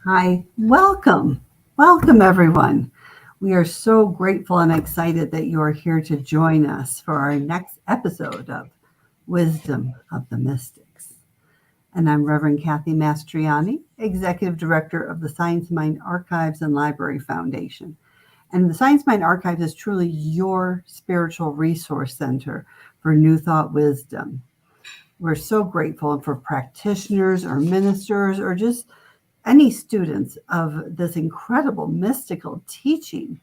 Hi, welcome everyone. We are so grateful and excited that you are here to join us for our next episode of Wisdom of the Mystics. And I'm Reverend Kathy Mastroianni, Executive Director of the Science Mind Archives and Library Foundation. And the Science Mind Archives is truly your spiritual resource center for New Thought wisdom. We're so grateful for practitioners or ministers or just any students of this incredible mystical teaching,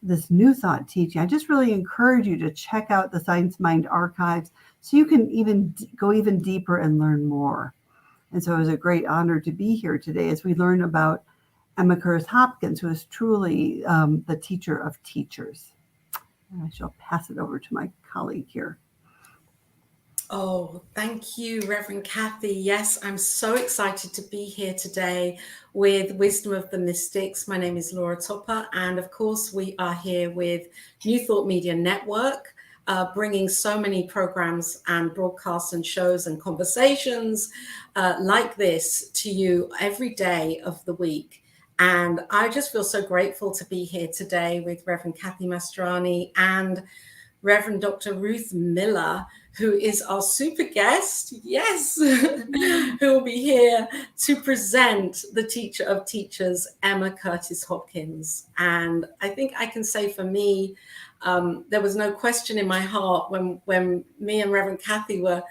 this New Thought teaching. I just really encourage you to check out the Science Mind Archives so you can go even deeper and learn more. And so it was a great honor to be here today as we learn about Emma Curtis Hopkins, who is truly the teacher of teachers. And I shall pass it over to my colleague here. Oh, thank you, Reverend Kathy. Yes, I'm so excited to be here today with Wisdom of the Mystics. My name is Laura Topper, and of course, we are here with New Thought Media Network, bringing so many programs and broadcasts and shows and conversations like this to you every day of the week. And I just feel so grateful to be here today with Reverend Kathy Mastroianni and Reverend Dr. Ruth Miller, who is our super guest, yes, who will be here to present the teacher of teachers, Emma Curtis Hopkins. And I think I can say for me, there was no question in my heart when me and Reverend Kathy were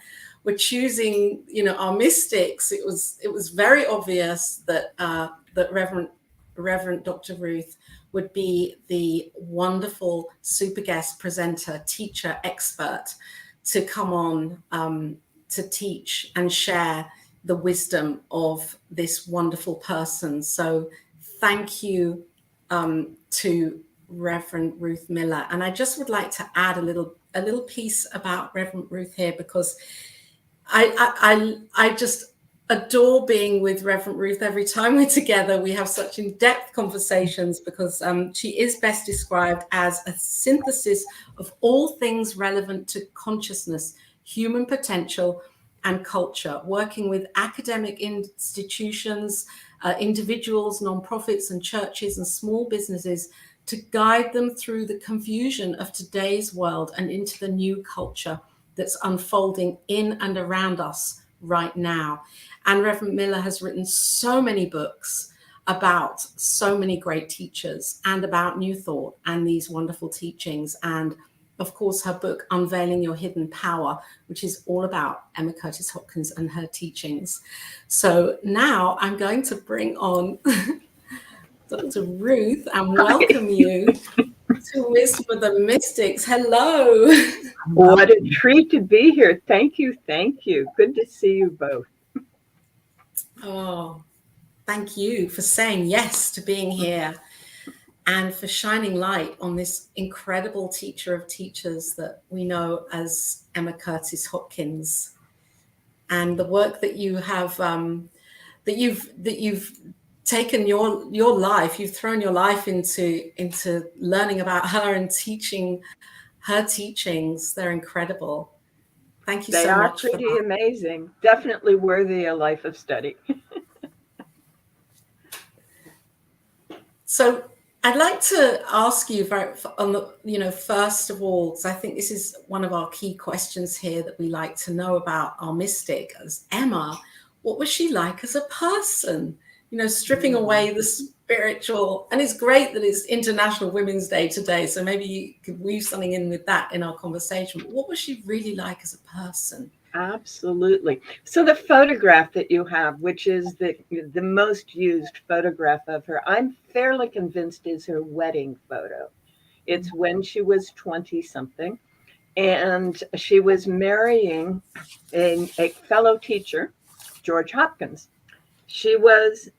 choosing, our mystics. It was very obvious that that Reverend Dr. Ruth would be the wonderful super guest presenter, teacher, expert to come on to teach and share the wisdom of this wonderful person. So thank you to Reverend Ruth Miller. And I just would like to add a little piece about Reverend Ruth here, because I just adore being with Reverend Ruth. Every time we're together, we have such in-depth conversations, because she is best described as a synthesis of all things relevant to consciousness, human potential, and culture, working with academic institutions, individuals, nonprofits, and churches and small businesses to guide them through the confusion of today's world and into the new culture that's unfolding in and around us right now. And Reverend Miller has written so many books about so many great teachers and about New Thought and these wonderful teachings. And of course, her book, Unveiling Your Hidden Power, which is all about Emma Curtis Hopkins and her teachings. So now I'm going to bring on Dr. Ruth and welcome you to Wisdom of the Mystics. Hello. What a treat to be here. Thank you. Good to see you both. Oh, thank you for saying yes to being here and for shining light on this incredible teacher of teachers that we know as Emma Curtis Hopkins, and the work that you have, that you've taken your life, you've thrown your life into learning about her and teaching her teachings. They're incredible. Thank you so much. They are pretty amazing. Definitely worthy a life of study. So I'd like to ask you first of all, because I think this is one of our key questions here that we like to know about our mystic as Emma. What was she like as a person? Stripping away spiritual. And it's great that it's International Women's Day today. So maybe you could weave something in with that in our conversation. But what was she really like as a person? Absolutely. So the photograph that you have, which is the most used photograph of her, I'm fairly convinced is her wedding photo. It's when she was 20 something, and she was marrying a fellow teacher, George Hopkins. She was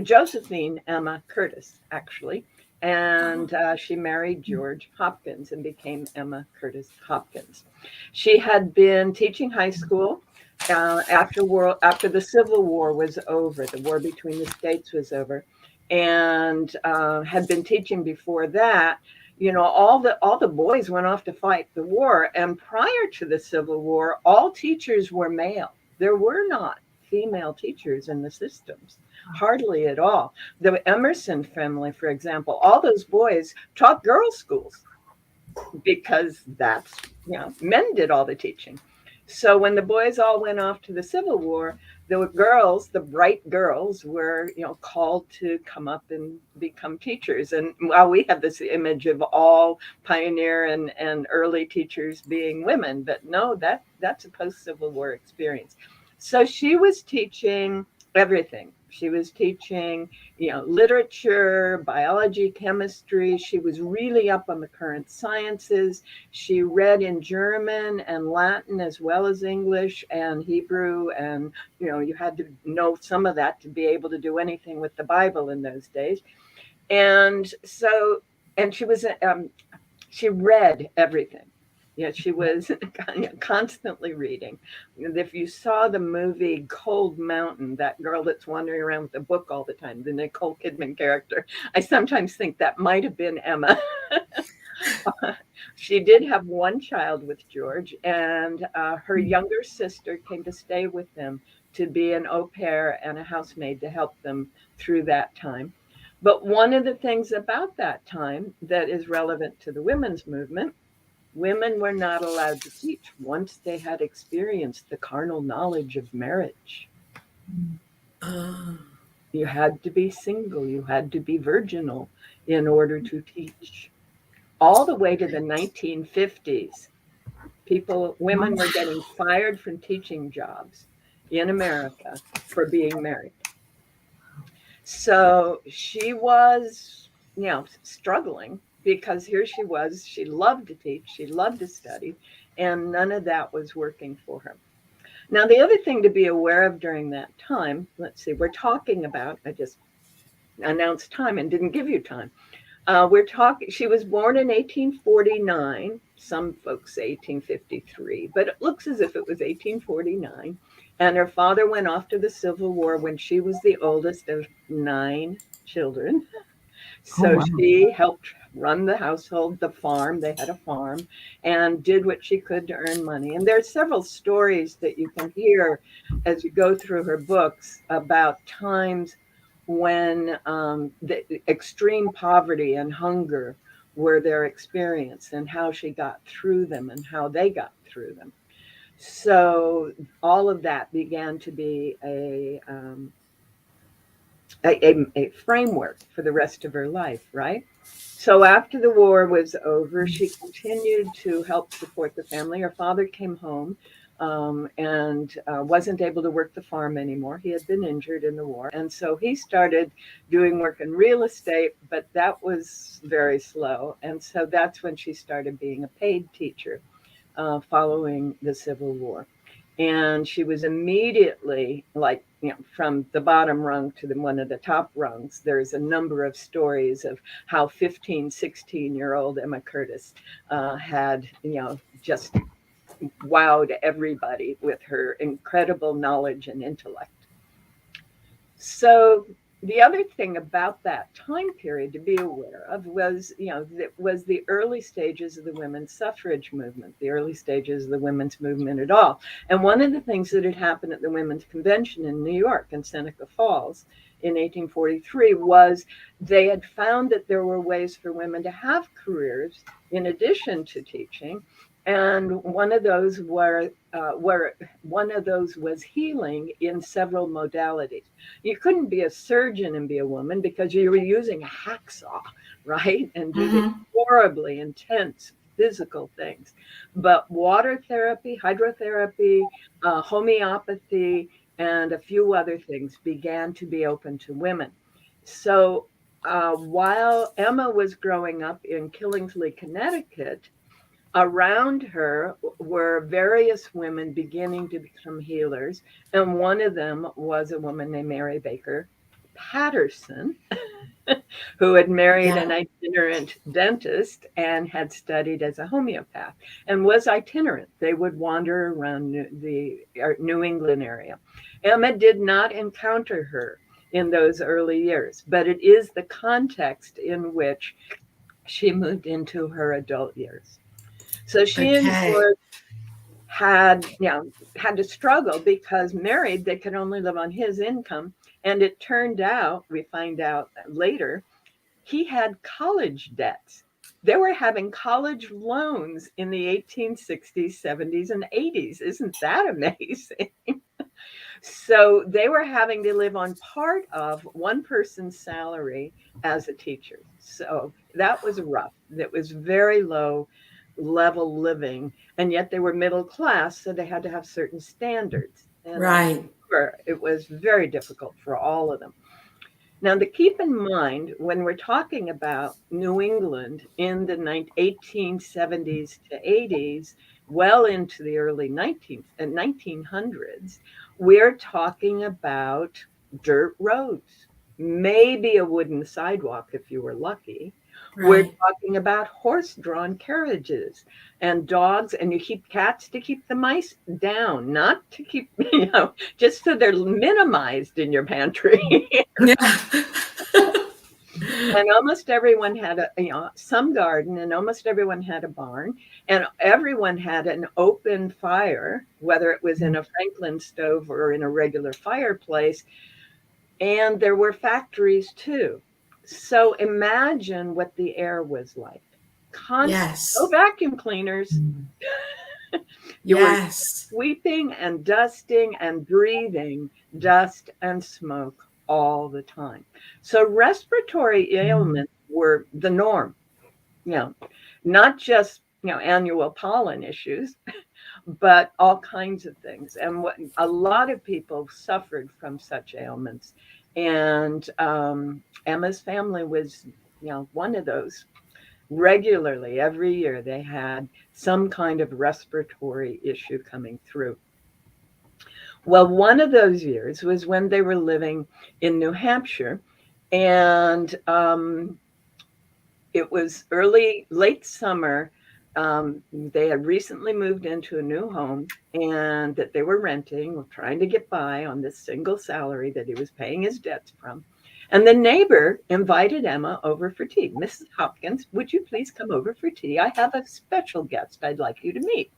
Josephine Emma Curtis, actually. And she married George Hopkins and became Emma Curtis Hopkins. She had been teaching high school after the Civil War was over. The war between the states was over, and had been teaching before that. You know, all the boys went off to fight the war, and prior to the Civil War, all teachers were male. There were not female teachers in the systems, hardly at all. The Emerson family, for example, all those boys taught girls' schools because that's, men did all the teaching. So when the boys all went off to the Civil War, the girls, the bright girls, were, called to come up and become teachers. And while we have this image of all pioneer and early teachers being women, but no, that's a post-Civil War experience. So she was teaching everything. She was teaching, literature, biology, chemistry. She was really up on the current sciences. She read in German and Latin as well as English and Hebrew. And, you had to know some of that to be able to do anything with the Bible in those days. And so, and she read everything. Yeah, she was constantly reading. If you saw the movie Cold Mountain, that girl that's wandering around with a book all the time, the Nicole Kidman character, I sometimes think that might have been Emma. She did have one child with George, and her younger sister came to stay with them to be an au pair and a housemaid to help them through that time. But one of the things about that time that is relevant to the women's movement, women were not allowed to teach once they had experienced the carnal knowledge of marriage. You had to be single, you had to be virginal in order to teach. All the way to the 1950s, women were getting fired from teaching jobs in America for being married. So she was, struggling, because here she was, she loved to teach, she loved to study, and none of that was working for her. Now, the other thing to be aware of during that time, let's see, we're talking about, I just announced time and didn't give you time. She was born in 1849. Some folks say 1853, but it looks as if it was 1849. And her father went off to the Civil War when she was the oldest of 9 children. So she helped run the household, the farm. They had a farm, and did what she could to earn money. And there are several stories that you can hear as you go through her books about times when the extreme poverty and hunger were their experience, and how she got through them and how they got through them. So all of that began to be a framework for the rest of her life, right? So after the war was over, she continued to help support the family. Her father came home and wasn't able to work the farm anymore. He had been injured in the war. And so he started doing work in real estate, but that was very slow. And so that's when she started being a paid teacher following the Civil War. And she was immediately, from the bottom rung to one of the top rungs. There's a number of stories of how 15, 16-year-old Emma Curtis had, just wowed everybody with her incredible knowledge and intellect. So the other thing about that time period to be aware of was, was the early stages of the women's suffrage movement, the early stages of the women's movement at all. And one of the things that had happened at the Women's Convention in New York in Seneca Falls in 1843 was they had found that there were ways for women to have careers in addition to teaching. And one of those were one of those was healing in several modalities. You couldn't be a surgeon and be a woman because you were using a hacksaw, right? And do these Mm-hmm. horribly intense physical things. But water therapy, hydrotherapy, homeopathy, and a few other things began to be open to women. So while Emma was growing up in Killingsley, Connecticut, around her were various women beginning to become healers. And one of them was a woman named Mary Baker Patterson, who had married Yeah. an itinerant dentist and had studied as a homeopath and was itinerant. They would wander around the New England area. Emma did not encounter her in those early years, but it is the context in which she moved into her adult years. So she and Okay. George had to struggle because married, they could only live on his income. And it turned out, we find out later, he had college debts. They were having college loans in the 1860s, 70s, and 80s. Isn't that amazing? So they were having to live on part of one person's salary as a teacher. So that was rough. That was very low level living. And yet they were middle class, so they had to have certain standards. And I'm Right. sure it was very difficult for all of them. Now, to keep in mind, when we're talking about New England in the 1870s to 80s, well into the early 1900s, we're talking about dirt roads, maybe a wooden sidewalk if you were lucky. We're Right. talking about horse-drawn carriages and dogs, and you keep cats to keep the mice down, not to keep, just so they're minimized in your pantry. Yeah. And almost everyone had some garden, and almost everyone had a barn, and everyone had an open fire, whether it was in a Franklin stove or in a regular fireplace. And there were factories too. So imagine what the air was like. Constant, no Yes. vacuum cleaners. You were Yes. sweeping and dusting and breathing dust and smoke all the time. So respiratory ailments were the norm, you know, not just, annual pollen issues, but all kinds of things. And what a lot of people suffered from such ailments. And Emma's family was, one of those. Regularly, every year, they had some kind of respiratory issue coming through. Well, one of those years was when they were living in New Hampshire, and it was late summer. They had recently moved into a new home and that they were renting, trying to get by on this single salary that he was paying his debts from. And the neighbor invited Emma over for tea. Mrs. Hopkins, would you please come over for tea? I have a special guest I'd like you to meet.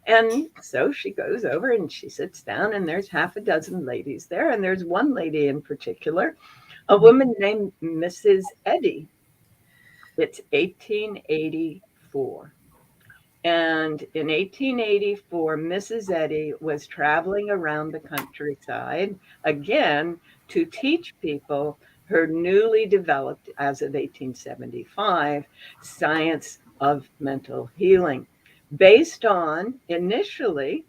And so she goes over and she sits down, and there's half a dozen ladies there. And there's one lady in particular, a woman named Mrs. Eddy. It's 1884. And in 1884, Mrs. Eddy was traveling around the countryside again to teach people her newly developed, as of 1875, science of mental healing, based on initially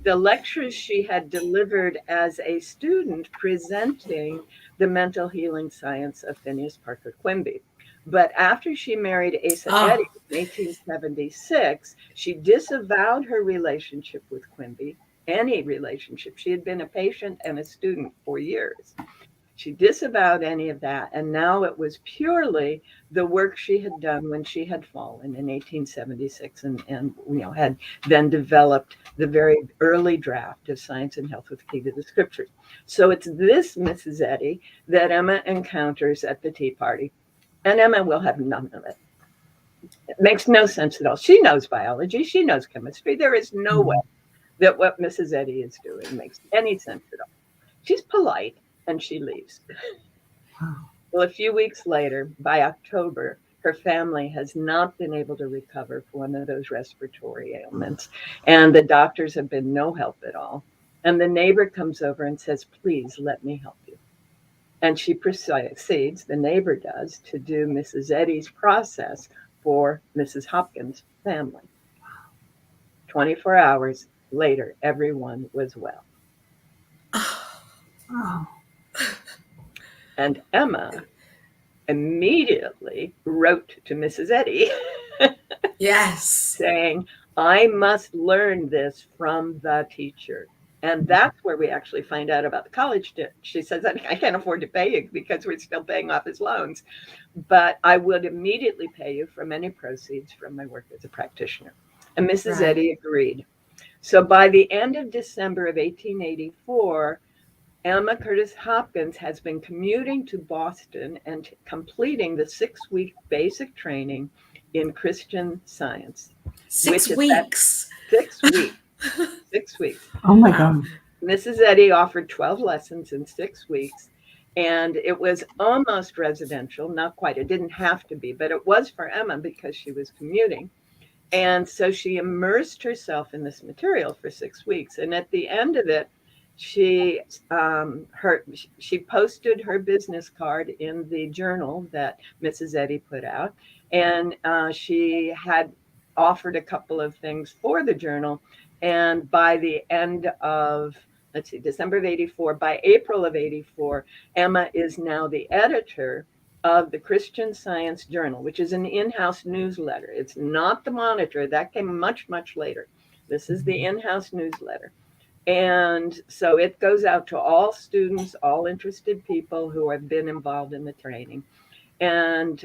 the lectures she had delivered as a student presenting the mental healing science of Phineas Parker Quimby. But after she married Asa Eddy Oh, in 1876, she disavowed her relationship with Quimby, any relationship. She had been a patient and a student for years. She disavowed any of that, and now it was purely the work she had done when she had fallen in 1876 and had then developed the very early draft of Science and Health with Key to the Scriptures. So it's this Mrs. Eddy that Emma encounters at the tea party, and Emma will have none of it. It makes no sense at all. She knows biology, she knows chemistry. There is no way that what Mrs. Eddy is doing makes any sense at all. She's polite and she leaves. Wow. Well, a few weeks later, by October, her family has not been able to recover from one of those respiratory ailments, and the doctors have been no help at all. And the neighbor comes over and says, please let me help you. And she proceeds, the neighbor does, to do Mrs. Eddy's process for Mrs. Hopkins' family. 24 hours later, everyone was well. Oh. And Emma immediately wrote to Mrs. Eddy. Yes. Saying, I must learn this from the teacher. And that's where we actually find out about the college debt. She says, I can't afford to pay you because we're still paying off his loans, but I would immediately pay you from any proceeds from my work as a practitioner. And Mrs. Eddy agreed. So by the end of December of 1884, Emma Curtis Hopkins has been commuting to Boston and completing the 6-week basic training in Christian Science. 6 weeks. 6 weeks. 6 weeks. Oh my God. Mrs. Eddy offered 12 lessons in 6 weeks, and it was almost residential, not quite. It didn't have to be, but it was for Emma because she was commuting. And so she immersed herself in this material for 6 weeks. And at the end of it, she posted her business card in the journal that Mrs. Eddy put out, and she had offered a couple of things for the journal. And by the end of, December of 84, by April of 84, Emma is now the editor of the Christian Science Journal, which is an in-house newsletter. It's not the Monitor. That came much, much later. This is the in-house newsletter. And so it goes out to all students, all interested people who have been involved in the training. And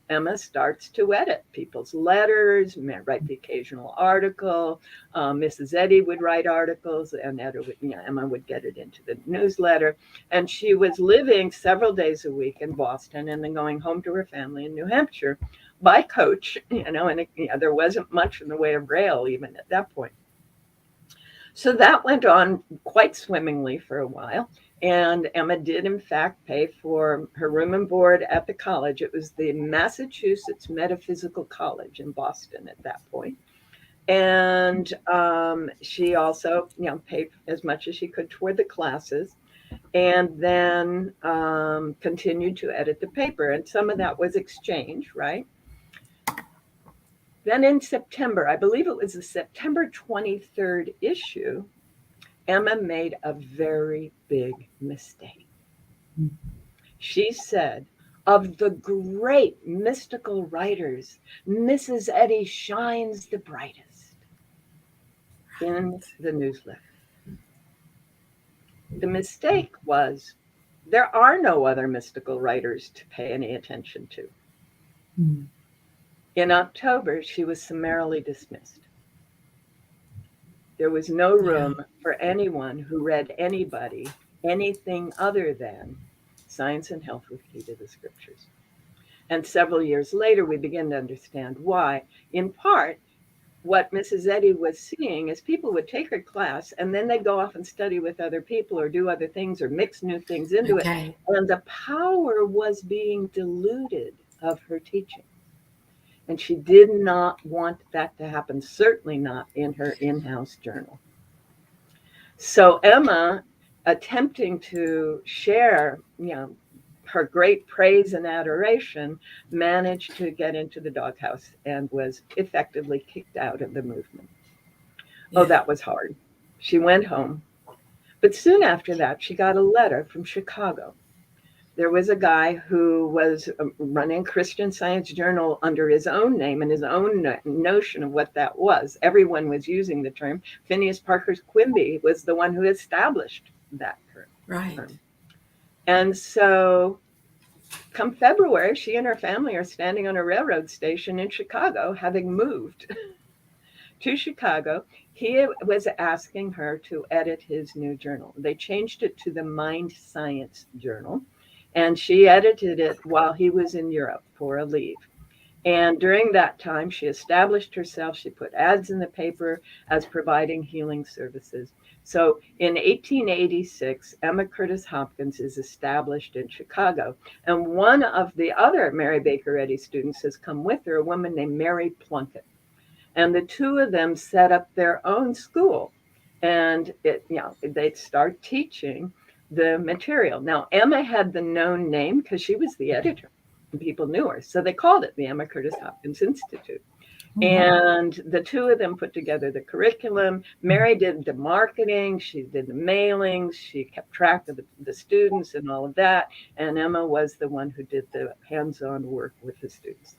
Emma starts to edit people's letters, write the occasional article. Mrs. Eddy would write articles, and Emma would get it into the newsletter. And she was living several days a week in Boston and then going home to her family in New Hampshire by coach, and there wasn't much in the way of rail even at that point. So that went on quite swimmingly for a while. And Emma did, in fact, pay for her room and board at the college. It was the Massachusetts Metaphysical College in Boston at that point. And she also, paid as much as she could toward the classes, and then continued to edit the paper. And some of that was exchange, right? Then in September, I believe it was the September 23rd issue, Emma made a very big mistake. She said, of the great mystical writers, Mrs. Eddy shines the brightest in the newsletter. The mistake was there are no other mystical writers to pay any attention to. In October, she was summarily dismissed. There was no room for anyone who read anything other than Science and Health with Key to the Scriptures. And several years later, we begin to understand why. In part, what Mrs. Eddy was seeing is people would take her class and then they'd go off and study with other people or do other things or mix new things into it. And the power was being diluted of her teaching. And she did not want that to happen, certainly not in her in-house journal. So Emma, attempting to share, her great praise and adoration, managed to get into the doghouse and was effectively kicked out of the movement. Oh, that was hard. She went home. But soon after that, she got a letter from Chicago. There was a guy who was running Christian Science Journal under his own name and his own notion of what that was. Everyone was using the term. Phineas Parker Quimby was the one who established that term. Right. And so come February, she and her family are standing on a railroad station in Chicago, having moved to Chicago. He was asking her to edit his new journal. They changed it to the Mind Science Journal. And she edited it while he was in Europe for a leave. And during that time, she established herself. She put ads in the paper as providing healing services. So in 1886, Emma Curtis Hopkins is established in Chicago. And one of the other Mary Baker Eddy students has come with her, a woman named Mary Plunkett. And the two of them set up their own school. And they'd start teaching the material. Now, Emma had the known name because she was the editor and people knew her. So they called it the Emma Curtis Hopkins Institute. And the two of them put together the curriculum. Mary did the marketing, she did the mailings, she kept track of the students and all of that. And Emma was the one who did the hands-on work with the students.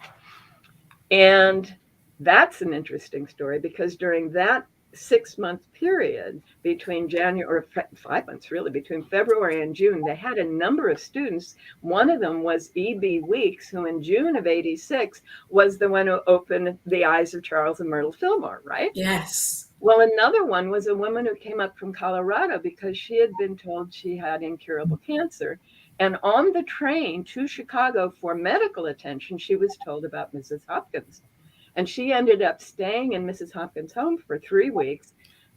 And that's an interesting story because during that 6-month period between January, or 5 months really, between February and June, they had a number of students. One of them was E.B. Weeks, who in June of 86 was the one who opened the eyes of Charles and Myrtle Fillmore, right? Yes. Well, another one was a woman who came up from Colorado because she had been told she had incurable cancer. And on the train to Chicago for medical attention, she was told about Mrs. Hopkins. And she ended up staying in Mrs. Hopkins' home for 3 weeks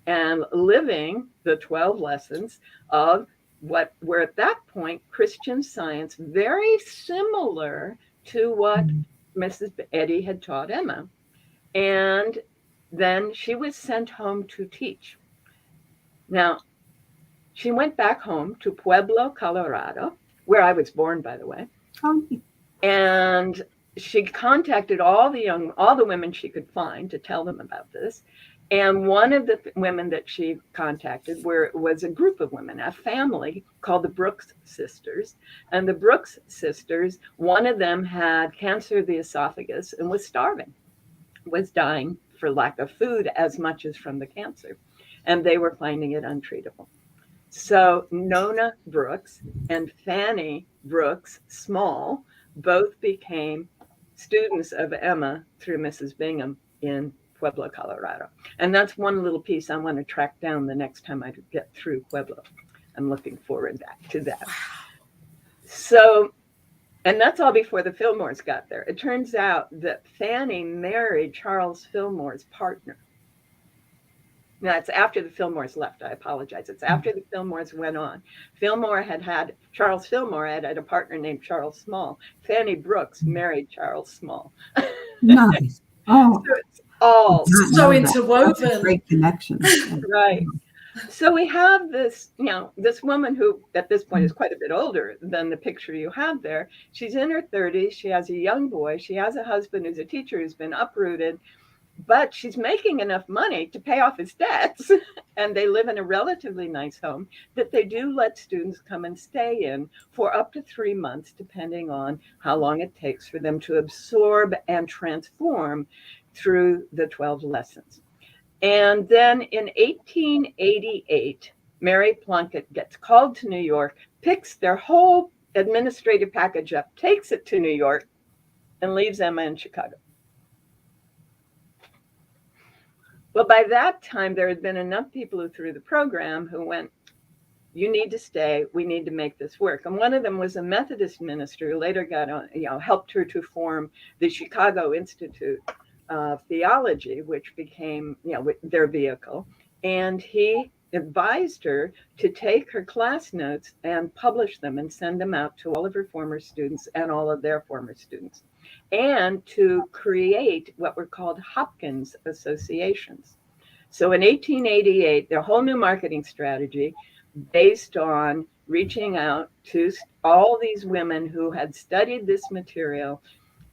and living the 12 lessons of what were at that point Christian Science, very similar to what Mrs. Eddy had taught Emma. And then she was sent home to teach. Now, she went back home to Pueblo, Colorado, where I was born, by the way. And she contacted all the women she could find to tell them about this. And one of the women that she contacted was a group of women, a family called the Brooks sisters. And the Brooks sisters, one of them had cancer of the esophagus and was starving, was dying for lack of food as much as from the cancer. And they were finding it untreatable. So Nona Brooks and Fanny Brooks Small both became students of Emma through Mrs. Bingham in Pueblo, Colorado. And that's one little piece I want to track down the next time I get through Pueblo. I'm looking forward to that. So, and that's all before the Fillmores got there. It turns out that Fanny married Charles Fillmore's partner. Now, it's after the Fillmores left. I apologize. It's after the Fillmores went on. Charles Fillmore had a partner named Charles Small. Fanny Brooks married Charles Small. Nice. Oh, so it's all so interwoven. Great connection. Right. So we have this, this woman who at this point is quite a bit older than the picture you have there. She's in her 30s. She has a young boy. She has a husband who's a teacher who's been uprooted. But she's making enough money to pay off his debts, and they live in a relatively nice home that they do let students come and stay in for up to 3 months, depending on how long it takes for them to absorb and transform through the 12 lessons. And then in 1888, Mary Plunkett gets called to New York, picks their whole administrative package up, takes it to New York, and leaves Emma in Chicago. Well, by that time, there had been enough people who through the program who went, you need to stay. We need to make this work. And one of them was a Methodist minister who later got on, helped her to form the Chicago Institute of Theology, which became, their vehicle. And he advised her to take her class notes and publish them and send them out to all of her former students and all of their former students, and to create what were called Hopkins associations. So in 1888, their whole new marketing strategy based on reaching out to all these women who had studied this material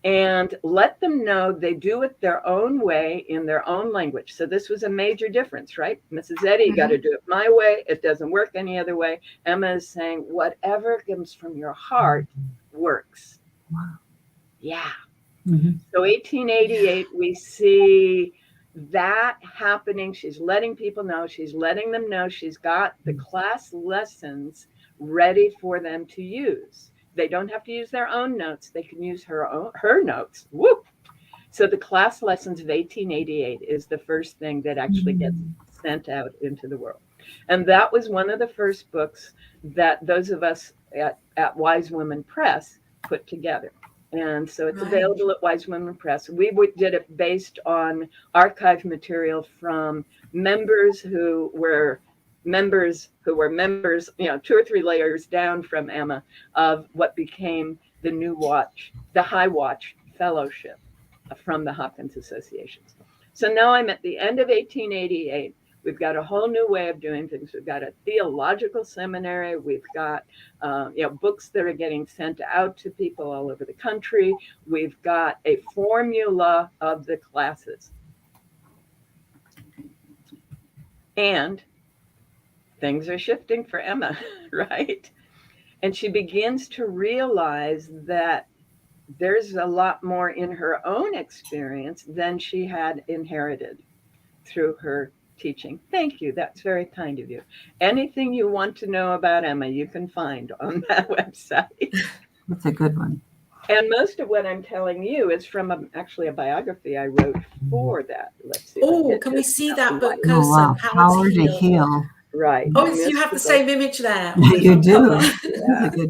and let them know they do it their own way in their own language. So this was a major difference, right? Mrs. Eddy, you got to do it my way. It doesn't work any other way. Emma is saying, whatever comes from your heart works. Wow. Yeah. So 1888, we see that happening. She's letting people know. She's letting them know she's got the class lessons ready for them to use. They don't have to use their own notes. They can use her notes. Whoop. So the class lessons of 1888 is the first thing that actually gets sent out into the world. And that was one of the first books that those of us at Wise Women Press put together. And so it's available at Wise Women Press. We did it based on archive material from members who were members who were members, 2 or 3 layers down from Emma, of what became the the High Watch Fellowship from the Hopkins Associations. So now I'm at the end of 1888. We've got a whole new way of doing things. We've got a theological seminary. We've got books that are getting sent out to people all over the country. We've got a formula of the classes. And things are shifting for Emma, right? And she begins to realize that there's a lot more in her own experience than she had inherited through her teaching. Thank you. That's very kind of you. Anything you want to know about Emma, you can find on that website. That's a good one. And most of what I'm telling you is from actually a biography I wrote for that. Let's see. Oh, can we see that book, Oh, Kosa? wow. Power to Heal. Right. Oh, you have the same image there. You do.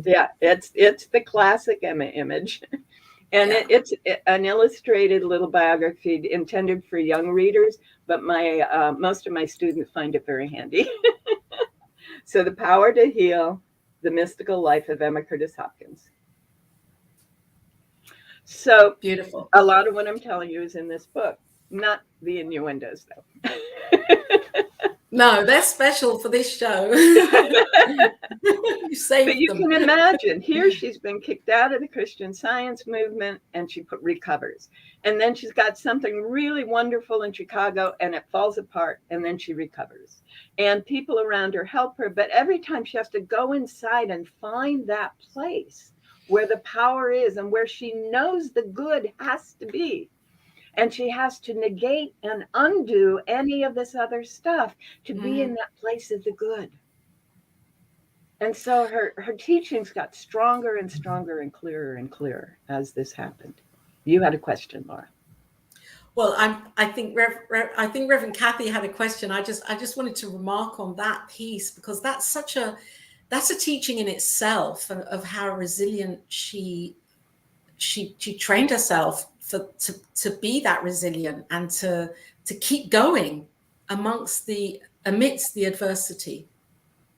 Yeah, it's the classic Emma image. And it's an illustrated little biography intended for young readers, but most of my students find it very handy. So, The Power to Heal, The Mystical Life of Emma Curtis Hopkins. So beautiful. A lot of what I'm telling you is in this book, not the innuendos, though. No, they're special for this show. You saved But you them. can imagine, here she's been kicked out of the Christian Science movement and she recovers. And then she's got something really wonderful in Chicago and it falls apart and then she recovers. And people around her help her, but every time she has to go inside and find that place where the power is and where she knows the good has to be. And she has to negate and undo any of this other stuff to be in that place of the good. And so her teachings got stronger and stronger and clearer as this happened. You had a question, Laura. Well, I think Reverend Kathy had a question. I just wanted to remark on that piece because that's a teaching in itself of how resilient she trained herself to be that resilient and to keep going amidst the adversity.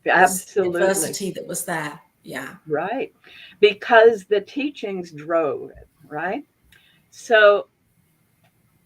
Absolutely. The adversity that was there. Yeah. Right. Because the teachings drove it, right? So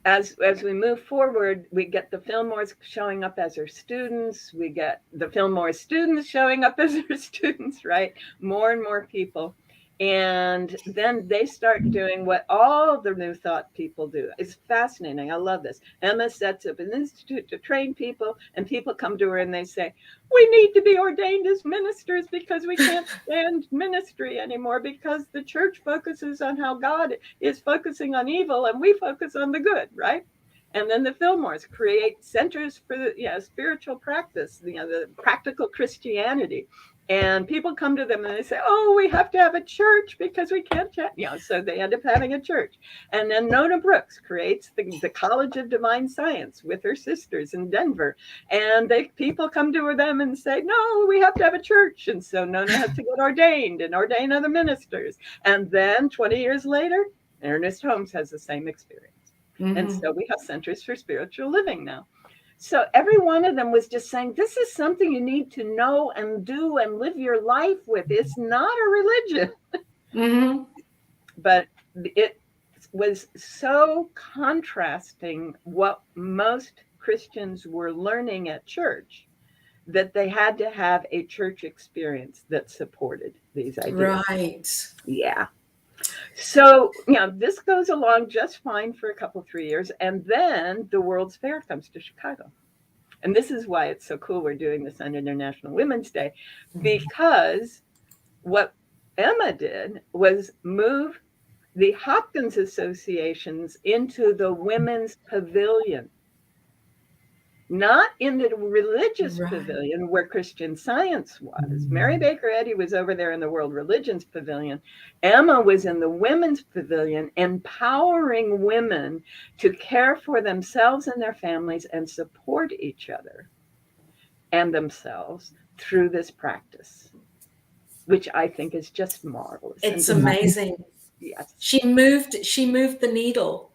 as we move forward, we get the Fillmores showing up as her students. We get the Fillmore students showing up as her students, right? More and more people. And then they start doing what all the New Thought people do. It's fascinating. I love this. Emma sets up an institute to train people, and people come to her and they say, we need to be ordained as ministers because we can't stand ministry anymore because the church focuses on how God is focusing on evil and we focus on the good, right? And then the Fillmores create centers for the spiritual practice, the practical Christianity. And people come to them and they say, oh, we have to have a church because we can't chat. So they end up having a church. And then Nona Brooks creates the College of Divine Science with her sisters in Denver. And people come to them and say, no, we have to have a church. And so Nona has to get ordained and ordain other ministers. And then 20 years later, Ernest Holmes has the same experience. Mm-hmm. And so we have centers for spiritual living now. So every one of them was just saying, this is something you need to know and do and live your life with. It's not a religion. Mm-hmm. But it was so contrasting what most Christians were learning at church that they had to have a church experience that supported these ideas. Right. Yeah. So, this goes along just fine for 3 years. And then the World's Fair comes to Chicago. And this is why it's so cool we're doing this on International Women's Day, because what Emma did was move the Hopkins associations into the women's pavilion. Not in the religious pavilion where Christian Science was. Mary Baker Eddy was over there in the World Religions Pavilion. Emma was in the Women's Pavilion, empowering women to care for themselves and their families and support each other and themselves through this practice, which I think is just marvelous. It's amazing. Yes. She moved the needle.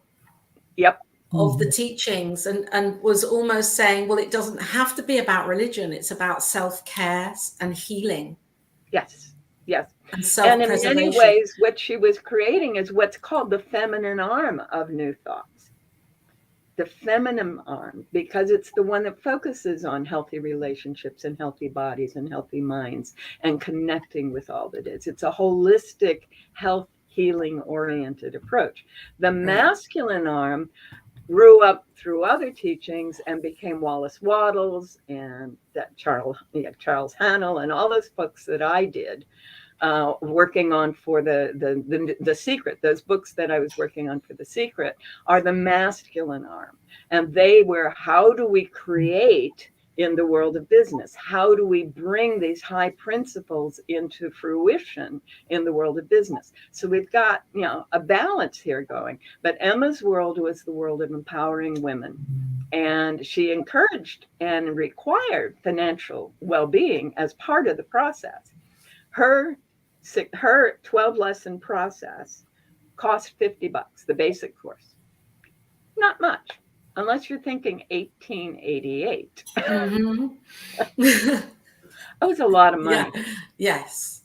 Yep. of the teachings, and was almost saying, well, it doesn't have to be about religion. It's about self-care and healing. Yes, yes. And And in many self-preservation. ways, what she was creating is what's called the feminine arm of New Thoughts. The feminine arm, because it's the one that focuses on healthy relationships and healthy bodies and healthy minds and connecting with all that is. It's a holistic, health, healing oriented approach. The masculine arm grew up through other teachings and became Wallace Wattles and that Charles Hannell and all those books that I did, working on for the Secret. Those books that I was working on for The Secret are the masculine arm, and they were, how do we create in the world of business? How do we bring these high principles into fruition in the world of business? So we've got, a balance here going. But Emma's world was the world of empowering women. And she encouraged and required financial well-being as part of the process. Her 12-lesson process cost $50, the basic course. Not much. Unless you're thinking 1888. Mm-hmm. It was a lot of money. Yeah. Yes.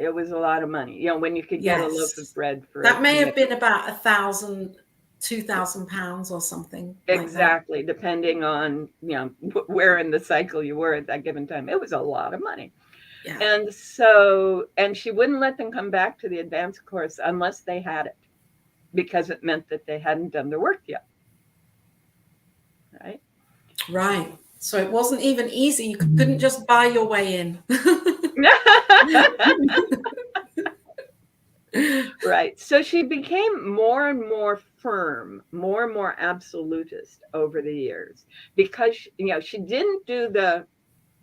It was a lot of money. When you could get a loaf of bread for that may have been about £1,000, £2,000 or something. Exactly, like depending on where in the cycle you were at that given time. It was a lot of money. Yeah. And she wouldn't let them come back to the advanced course unless they had it, because it meant that they hadn't done their work yet. Right. So it wasn't even easy. You couldn't just buy your way in. Right. So she became more and more firm, more and more absolutist over the years, because she didn't do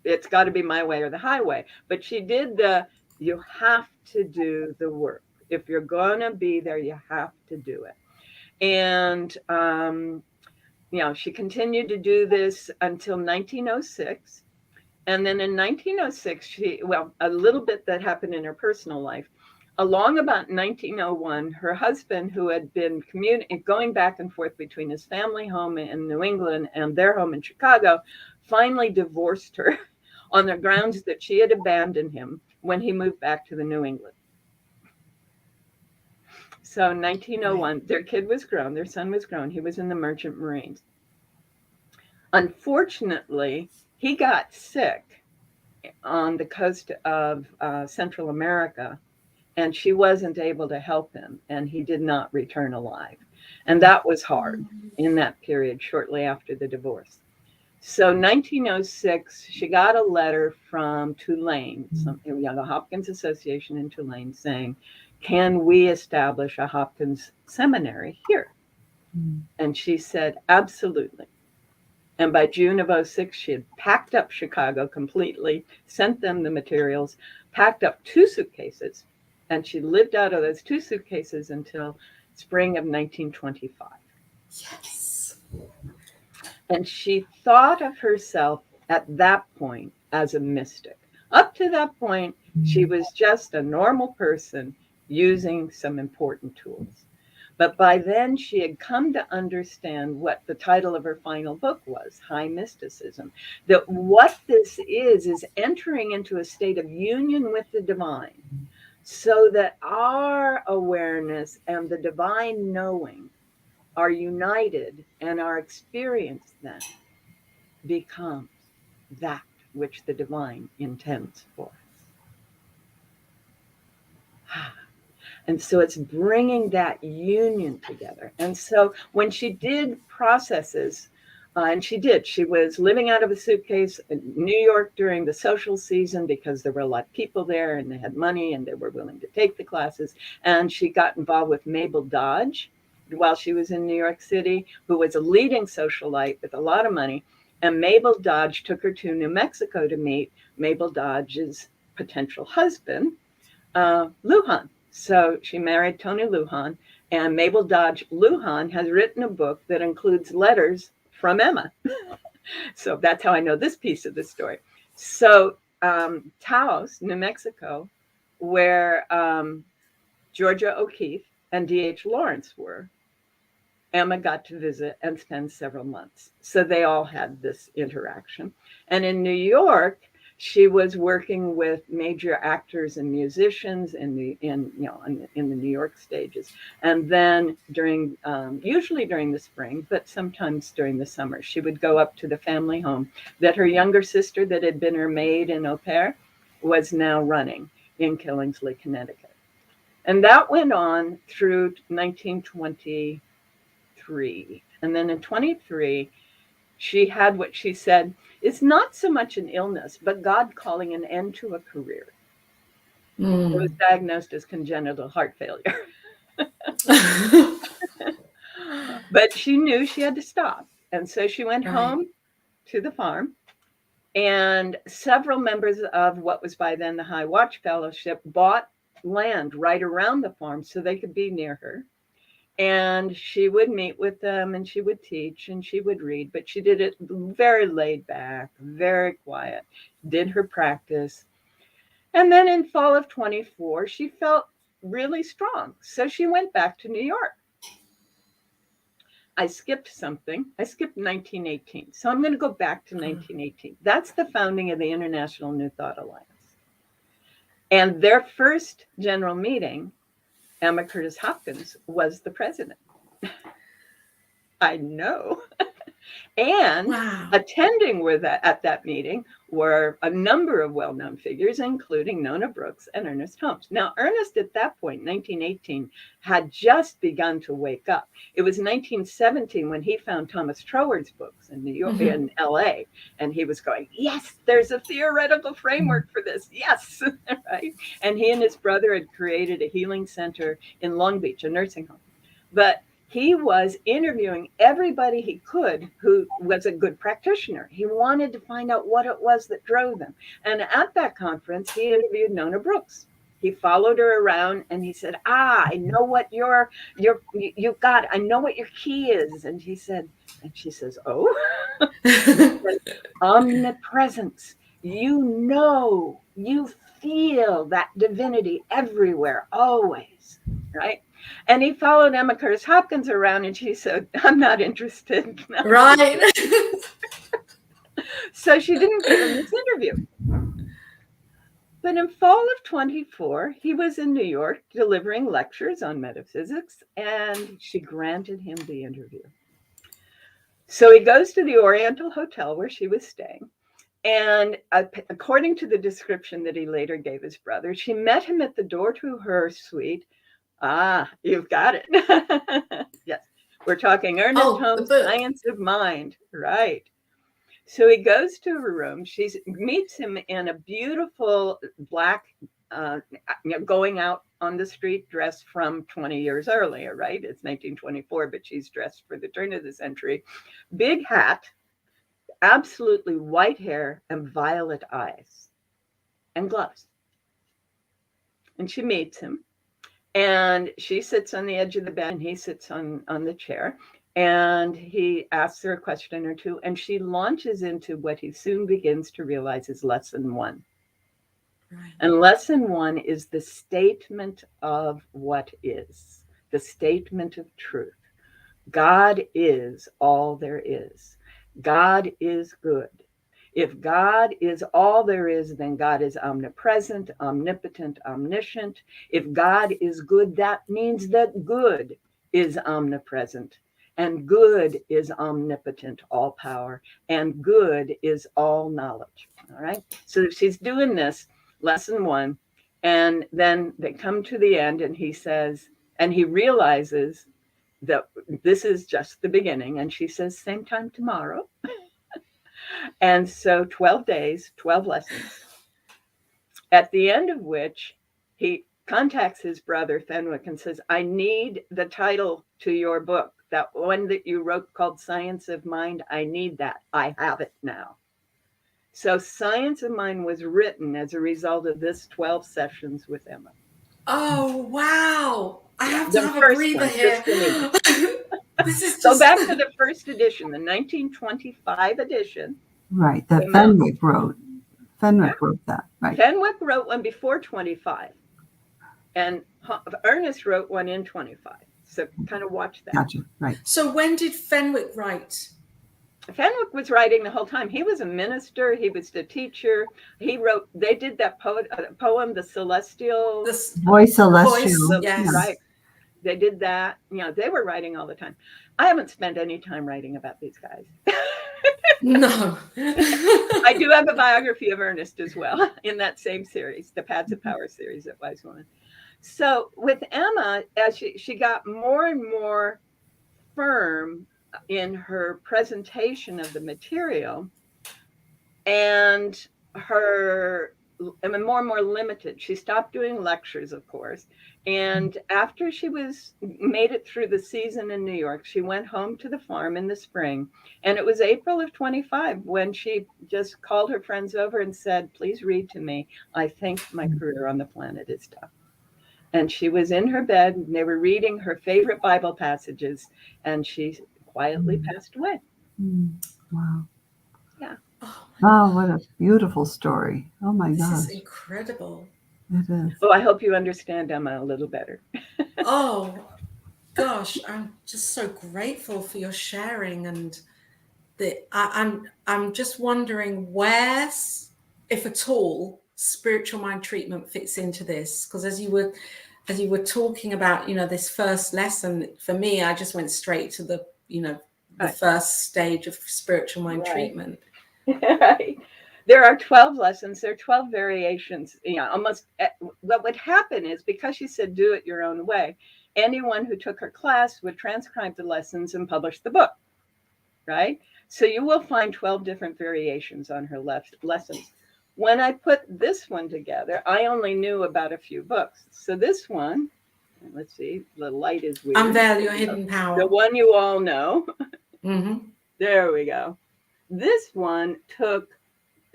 it's got to be my way or the highway, but she did you have to do the work. If you're going to be there, you have to do it. And she continued to do this until 1906. And then in 1906, a little bit that happened in her personal life. Along about 1901, her husband, who had been going back and forth between his family home in New England and their home in Chicago, finally divorced her on the grounds that she had abandoned him when he moved back to the New England. So in 1901, their kid was grown, their son was grown. He was in the Merchant Marines. Unfortunately, he got sick on the coast of Central America, and she wasn't able to help him, and he did not return alive. And that was hard in that period, shortly after the divorce. So 1906, she got a letter from Tulane, the Hopkins Association in Tulane, saying, can we establish a Hopkins seminary here? And she said, absolutely. And by June of 06, she had packed up Chicago completely, sent them the materials, packed up 2 suitcases, and she lived out of those 2 suitcases until spring of 1925. Yes. And she thought of herself at that point as a mystic. Up to that point, she was just a normal person using some important tools. But by then, she had come to understand what the title of her final book was, High Mysticism. That what this is entering into a state of union with the divine, so that our awareness and the divine knowing are united, and our experience then becomes that which the divine intends for us. And so it's bringing that union together. And so when she did processes, and she was living out of a suitcase in New York during the social season, because there were a lot of people there and they had money and they were willing to take the classes. And she got involved with Mabel Dodge while she was in New York City, who was a leading socialite with a lot of money. And Mabel Dodge took her to New Mexico to meet Mabel Dodge's potential husband, Lujan. So she married Tony Lujan, and Mabel Dodge Lujan has written a book that includes letters from Emma. So that's how I know this piece of the story. So Taos, New Mexico, where Georgia O'Keeffe and D.H. Lawrence were, Emma got to visit and spend several months. So they all had this interaction. And in New York, she was working with major actors and musicians in the New York stages. And then usually during the spring, but sometimes during the summer, she would go up to the family home that her younger sister, that had been her maid and au pair, was now running in Killingsley, Connecticut. And that went on through 1923. And then in 23, she had what she said is not so much an illness, but God calling an end to a career. It was diagnosed as congenital heart failure. But she knew she had to stop. And so she went home to the farm, and several members of what was by then the High Watch Fellowship bought land right around the farm so they could be near her. And she would meet with them, and she would teach, and she would read, but she did it very laid back, very quiet, did her practice. And then in fall of 24, she felt really strong. So she went back to New York. I skipped something. I skipped 1918. So I'm going to go back to 1918. That's the founding of the International New Thought Alliance. And their first general meeting, Emma Curtis Hopkins was the president. I know. And attending at that meeting were a number of well-known figures, including Nona Brooks and Ernest Holmes. Now, Ernest at that point, 1918, had just begun to wake up. It was 1917 when he found Thomas Troward's books in New York, in LA, and he was going, yes, there's a theoretical framework for this. Yes, right? And he and his brother had created a healing center in Long Beach, a nursing home. But he was interviewing everybody he could who was a good practitioner. He wanted to find out what it was that drove them. And at that conference, he interviewed Nona Brooks. He followed her around and he said, I know what you've got. I know what your key is. And she says, oh, omnipresence. You feel that divinity everywhere, always, right? And he followed Emma Curtis Hopkins around, and she said, I'm not interested. No. Right. So she didn't give him this interview. But in fall of 24, he was in New York delivering lectures on metaphysics, and she granted him the interview. So he goes to the Oriental Hotel where she was staying. And according to the description that he later gave his brother, she met him at the door to her suite. Ah, you've got it. Yes, we're talking Ernest Holmes' Science of Mind, right? So he goes to her room. She meets him in a beautiful black, going out on the street dress from 20 years earlier, right? It's 1924, but she's dressed for the turn of the century. Big hat, absolutely white hair, and violet eyes, and gloves. And she meets him. And she sits on the edge of the bed and he sits on the chair, and he asks her a question or two, and she launches into what he soon begins to realize is lesson one. Right. And lesson one is the statement of what is, the statement of truth. God is all there is. God is good. If God is all there is, then God is omnipresent, omnipotent, omniscient. If God is good, that means that good is omnipresent, and good is omnipotent, all power, and good is all knowledge. All right. So she's doing this, lesson one, and then they come to the end, and he says, and he realizes that this is just the beginning. And she says, same time tomorrow. And so 12 days, 12 lessons, at the end of which he contacts his brother Fenwick and says, I need the title to your book, that one that you wrote called Science of Mind. I need that. I have it now. So Science of Mind was written as a result of this 12 sessions with Emma. Oh, wow. I have to have a breather here. This is just... So back to the first edition, the 1925 edition. Right, that Fenwick wrote. Fenwick wrote that, right. Fenwick wrote one before 25, and Ernest wrote one in 25. So kind of watch that. Gotcha. Right. So when did Fenwick write? Fenwick was writing the whole time. He was a minister. He was the teacher. He wrote. They did that poem, "The Celestial Voice Celestial." Voice, yes. Right. They did that. They were writing all the time. I haven't spent any time writing about these guys. No. I do have a biography of Ernest as well in that same series, the Paths of Power series at Wise Woman. So with Emma, as she got more and more firm in her presentation of the material, and more and more limited. She stopped doing lectures, of course. And after she made it through the season in New York, she went home to the farm in the spring. And it was April of 25 when she just called her friends over and said, "Please read to me. I think my career on the planet is done." And she was in her bed, and they were reading her favorite Bible passages, and she quietly passed away. Wow. Yeah. Oh, what a beautiful story. Oh my This gosh. is incredible. It is. Oh, I hope you understand Emma a little better. Oh gosh, I'm just so grateful for your sharing, and I'm just wondering where, if at all, spiritual mind treatment fits into this. Because as you were talking about, this first lesson, for me, I just went straight to the Right. first stage of spiritual mind Right. treatment. Right. There are 12 lessons. There are 12 variations. Almost what would happen is, because she said do it your own way, anyone who took her class would transcribe the lessons and publish the book. Right. So you will find 12 different variations on her lessons. When I put this one together, I only knew about a few books. So this one, let's see, the light is weird. Unveil your hidden power. The one you all know. Mm-hmm. There we go. This one took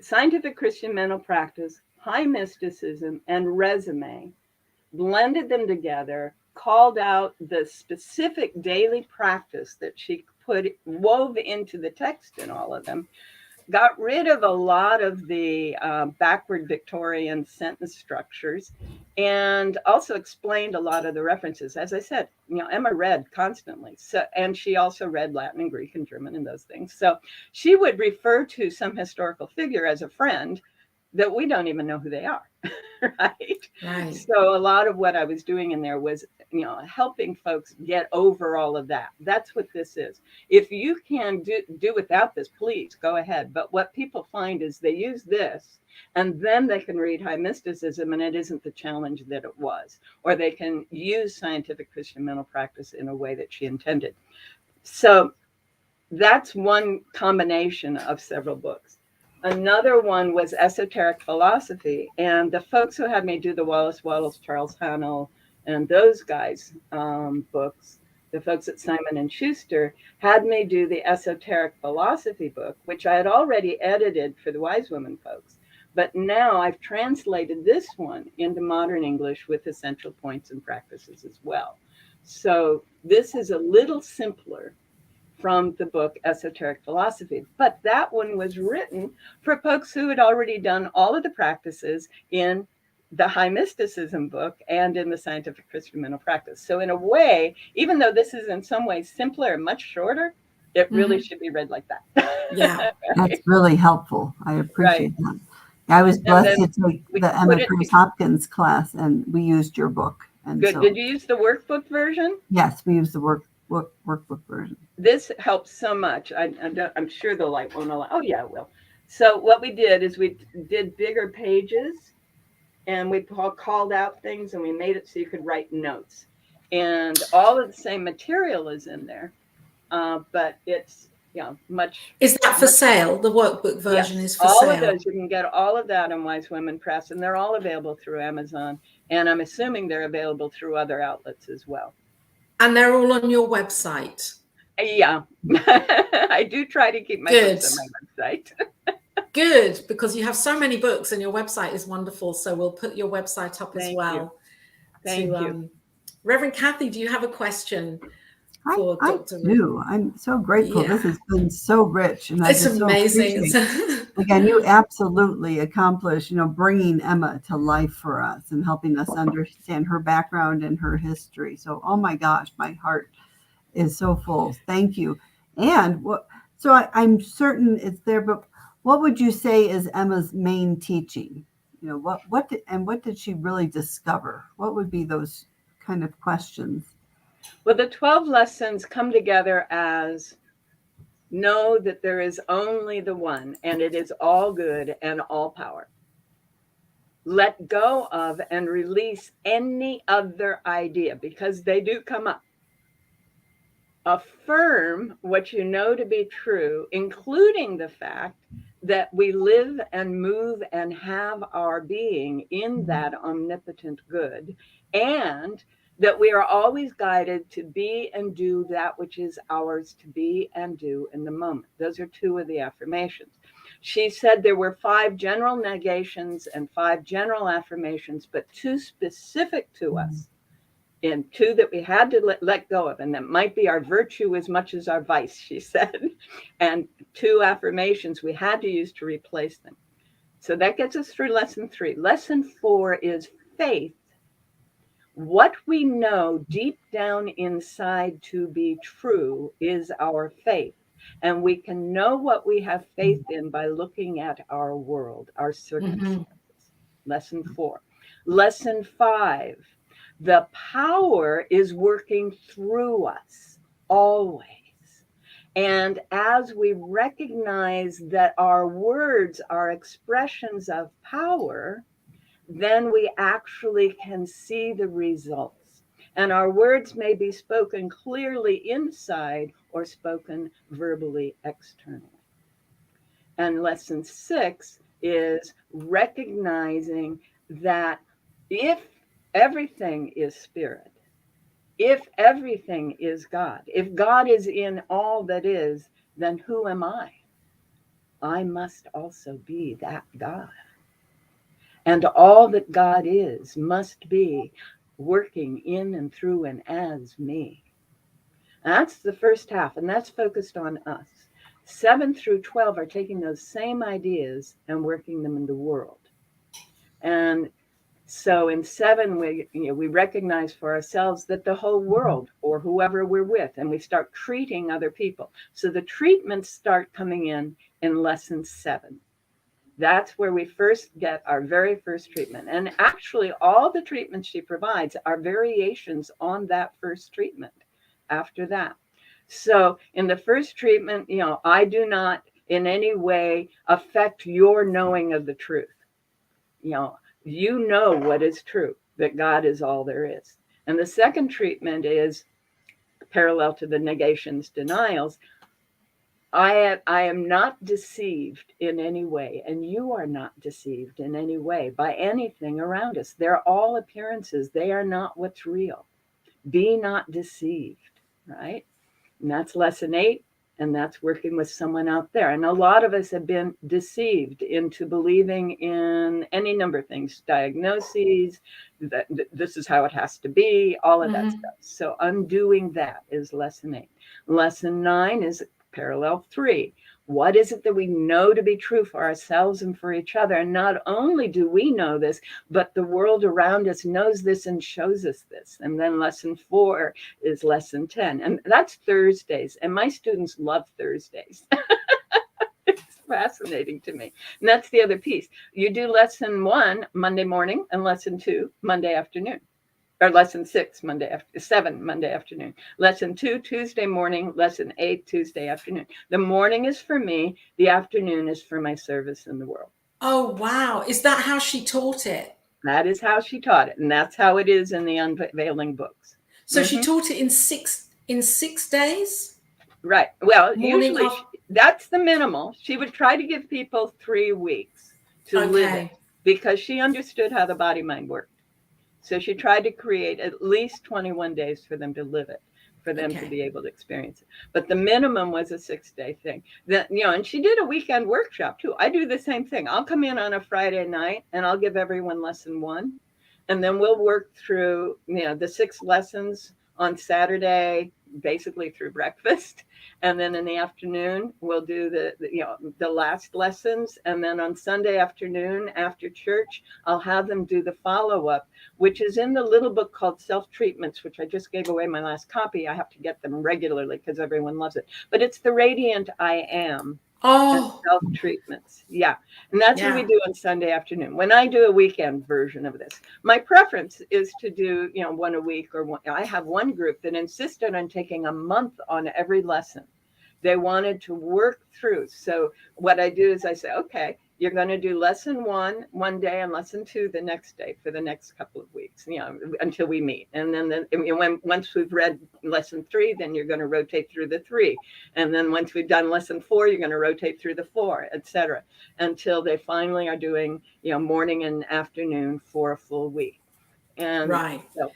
scientific Christian mental practice, high mysticism, and resume, blended them together, called out the specific daily practice that she wove into the text in all of them, got rid of a lot of the backward Victorian sentence structures, and also explained a lot of the references. As I said, Emma read constantly. And she also read Latin and Greek and German and those things. So she would refer to some historical figure as a friend that we don't even know who they are. Right. So a lot of what I was doing in there was, helping folks get over all of that. That's what this is. If you can do without this, please go ahead. But what people find is they use this, and then they can read high mysticism, and it isn't the challenge that it was. Or they can use scientific Christian mental practice in a way that she intended. So that's one combination of several books. Another one was esoteric philosophy. And the folks who had me do the Wallace Wattles, Charles Hannell, and those guys' books, the folks at Simon & Schuster, had me do the esoteric philosophy book, which I had already edited for the Wise Women folks. But now I've translated this one into modern English with essential points and practices as well. So this is a little simpler from the book Esoteric Philosophy. But that one was written for folks who had already done all of the practices in the high mysticism book and in the scientific Christian mental practice. So in a way, even though this is in some ways simpler and much shorter, it really should be read like that. Yeah. Right? That's really helpful. I appreciate that. I was blessed to take the Emma Curtis Hopkins class, and we used your book. And good. So, did you use the workbook version? Yes, we used the workbook version. This helps so much. I'm sure the light won't allow. Oh yeah, it will. So what we did is we did bigger pages, and we called out things, and we made it so you could write notes. And all of the same material is in there, but it's much. Is that for sale? The workbook version is for all sale. All of those, you can get all of that on Wise Women Press, and they're all available through Amazon. And I'm assuming they're available through other outlets as well. And they're all on your website. Yeah, I do try to keep my books on my website. Good, because you have so many books and your website is wonderful. So we'll put your website up as well. Thank you. Reverend Kathy, do you have a question? for I Dr. Ruth. do. I'm so grateful. Yeah. This has been so rich, and I It's just so amazing. appreciate. Again, you absolutely accomplished, bringing Emma to life for us and helping us understand her background and her history. So, oh my gosh, my heart is so full. Thank you. And I'm certain it's there, but what would you say is Emma's main teaching? What did she really discover? What would be those kind of questions? Well, the 12 lessons come together as know that there is only the one, and it is all good and all power. Let go of and release any other idea, because they do come up. Affirm what you know to be true, including the fact that we live and move and have our being in that omnipotent good, and that we are always guided to be and do that which is ours to be and do in the moment. Those are two of the affirmations. She said there were 5 general negations and 5 general affirmations, but 2 specific to us, and 2 that we had to let go of. And that might be our virtue as much as our vice, she said. And 2 affirmations we had to use to replace them. So that gets us through lesson 3. Lesson 4 is faith. What we know deep down inside to be true is our faith. And we can know what we have faith in by looking at our world, our circumstances. Lesson 4. Lesson 5. The power is working through us always. And as we recognize that our words are expressions of power, then we actually can see the results. And our words may be spoken clearly inside or spoken verbally externally. And lesson 6 is recognizing that if everything is spirit, if everything is God, if God is in all that is, then who am I? I must also be that God. And all that God is must be working in and through and as me. That's the first half, and that's focused on us. 7 through 12 are taking those same ideas and working them in the world. And so in 7, we recognize for ourselves that the whole world, or whoever we're with, and we start treating other people. So the treatments start coming in lesson 7. That's where we first get our very first treatment. And actually, all the treatments she provides are variations on that first treatment after that. So in the first treatment, I do not in any way affect your knowing of the truth. You know what is true, that God is all there is. And the second treatment is parallel to the negations, denials. I am not deceived in any way, and you are not deceived in any way by anything around us. They're all appearances. They are not what's real. Be not deceived, right? And that's lesson 8, and that's working with someone out there. And a lot of us have been deceived into believing in any number of things, diagnoses, that this is how it has to be, all of that stuff. So undoing that is lesson 8. Lesson 9 is parallel 3. What is it that we know to be true for ourselves and for each other? And not only do we know this, but the world around us knows this and shows us this. And then lesson 4 is lesson 10. And that's Thursdays. And my students love Thursdays. It's fascinating to me. And that's the other piece. You do lesson 1 Monday morning and lesson 2 Monday afternoon. Or lesson 6 7 Monday afternoon. Lesson 2 Tuesday morning. Lesson 8 Tuesday afternoon. The morning is for me. The afternoon is for my service in the world. Oh, wow. Is that how she taught it? That is how she taught it. And that's how it is in the Unveiling books. So she taught it in 6 days? Right. Well, usually that's the minimal. She would try to give people 3 weeks to live it, because she understood how the body mind worked. So she tried to create at least 21 days for them to live it, for them to be able to experience it. But the minimum was a 6-day thing. And she did a weekend workshop too. I do the same thing. I'll come in on a Friday night and I'll give everyone lesson 1. And then we'll work through, the 6 lessons on Saturday, basically through breakfast. And then in the afternoon, we'll do the last lessons. And then on Sunday afternoon after church, I'll have them do the follow-up, which is in the little book called Self-Treatments, which I just gave away my last copy. I have to get them regularly because everyone loves it. But it's the Radiant I Am. Oh, Self-treatments. Yeah. And that's what we do on Sunday afternoon. When I do a weekend version of this, my preference is to do, one a week or one. I have one group that insisted on taking a month on every lesson. They wanted to work through. So what I do is I say, okay, you're going to do lesson one day and lesson 2 the next day for the next couple of weeks, until we meet. And then once we've read lesson 3, then you're going to rotate through the 3. And then once we've done lesson 4, you're going to rotate through the 4, etc., until they finally are doing, morning and afternoon for a full week. And right. So,